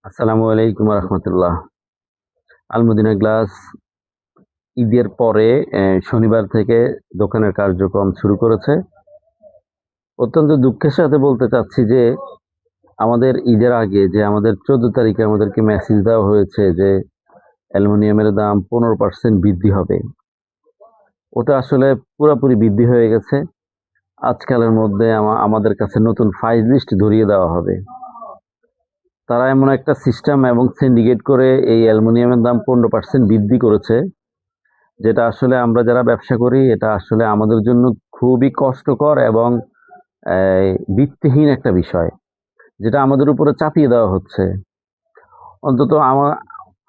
আসসালামু আলাইকুম রহমতুল্লাহ। আলমদিনা গ্লাস ঈদের পরে শনিবার থেকে দোকানের কার্যক্রম শুরু করেছে। অত্যন্ত দুঃখের সাথে বলতে চাচ্ছি যে আমাদের ঈদের আগে যে আমাদের 14 তারিখে আমাদেরকে মেসেজ দেওয়া হয়েছে যে অ্যালুমিনিয়ামের দাম 15% বৃদ্ধি হবে। ওটা আসলে পুরোপুরি বৃদ্ধি হয়ে গেছে। আজকালের মধ্যে আমাদের কাছে নতুন প্রাইস লিস্ট ধরিয়ে দেওয়া হবে। তারা এমন একটা সিস্টেম এবং সিন্ডিকেট করে এই অ্যালুমিনিয়ামের দাম 15% বৃদ্ধি করেছে, যেটা আসলে আমরা যারা ব্যবসা করি এটা আসলে আমাদের জন্য খুবই কষ্টকর এবং ভিত্তিহীন একটা বিষয়, যেটা আমাদের উপরে চাপিয়ে দেওয়া হচ্ছে। অন্তত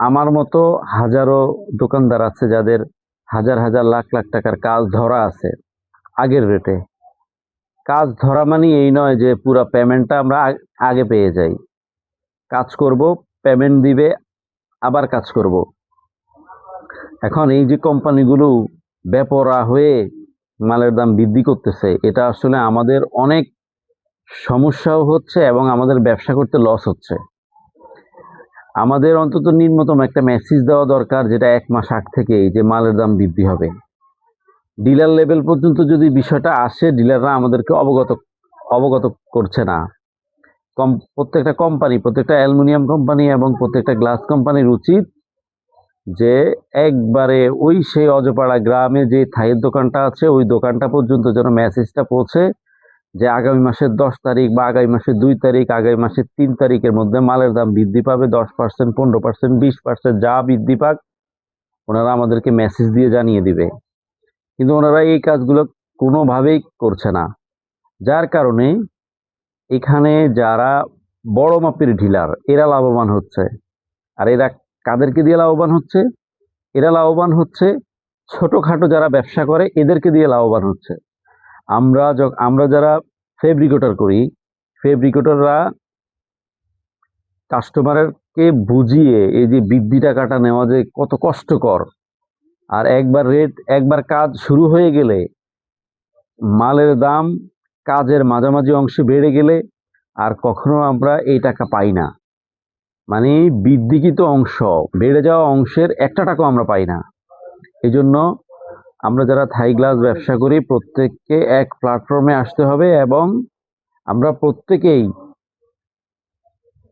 আমার মতো হাজারো দোকানদার আছে যাদের হাজার হাজার লাখ লাখ টাকার কাজ ধরা আছে আগের রেটে। কাজ ধরা মানে এই নয় যে পুরো পেমেন্টটা আমরা আগে পেয়ে যাই। কাজ করব, পেমেন্ট দিবে, আবার কাজ করব। এখন এই যে কোম্পানিগুলো বেপরোয়া হয়ে মালের দাম বৃদ্ধি করতেছে, এটা আসলে আমাদের অনেক সমস্যাও হচ্ছে এবং আমাদের ব্যবসা করতে লস হচ্ছে। আমাদের অন্তত ন্যূনতম একটা মেসেজ দেওয়া দরকার, যেটা 1 মাস আগ থেকেই, যে মালের দাম বৃদ্ধি হবে। ডিলার লেভেল পর্যন্ত যদি বিষয়টা আসে, ডিলাররা আমাদেরকে অবগত করছে না। প্রত্যেকটা কোম্পানি, প্রত্যেকটা অ্যালুমিনিয়াম কোম্পানি এবং প্রত্যেকটা গ্লাস কোম্পানির উচিত যে একবারে ওই সেই অজপাড়া গ্রামে যে থাইয়ের দোকানটা আছে ওই দোকানটা পর্যন্ত যেন মেসেজটা পৌঁছে যে আগামী মাসের 10 তারিখ বা আগামী মাসের 2 তারিখ, আগামী মাসের 3 তারিখের মধ্যে মালের দাম বৃদ্ধি পাবে 10%, 15%, 20%, যা বৃদ্ধি পাক ওনারা আমাদেরকে মেসেজ দিয়ে জানিয়ে দিবে। কিন্তু ওনারা এই কাজগুলো কোনোভাবেই করছে না, যার কারণে এখানে যারা বড় মাপের ডিলার এরা লাভবান হচ্ছে। আর এরা কাদেরকে দিয়ে লাভবান হচ্ছে? এরা লাভবান হচ্ছে ছোটখাটো যারা ব্যবসা করে এদেরকে দিয়ে লাভবান হচ্ছে। আমরা যারা ফেব্রিকেটর করি, ফেব্রিকেটররা কাস্টমারকে বুঝিয়ে এই যে বৃদ্ধি টাকাটা নেওয়া যে কত কষ্টকর, আর একবার কাজ শুরু হয়ে গেলে মালের দাম কাজের মাঝামাঝি অংশে বেড়ে গেলে আর কখনো আমরা এই টাকা পাই না। মানে বৃদ্ধিকৃত অংশ, বেড়ে যাওয়া অংশের একটা টাকাও আমরা পাই না। এই জন্য আমরা যারা থাই গ্লাস ব্যবসা করি প্রত্যেককে এক প্ল্যাটফর্মে আসতে হবে এবং আমরা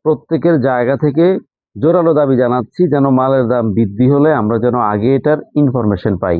প্রত্যেকের জায়গা থেকে জোরালো দাবি জানাচ্ছি যেন মালের দাম বৃদ্ধি হলে আমরা যেন আগে এটার ইনফরমেশন পাই।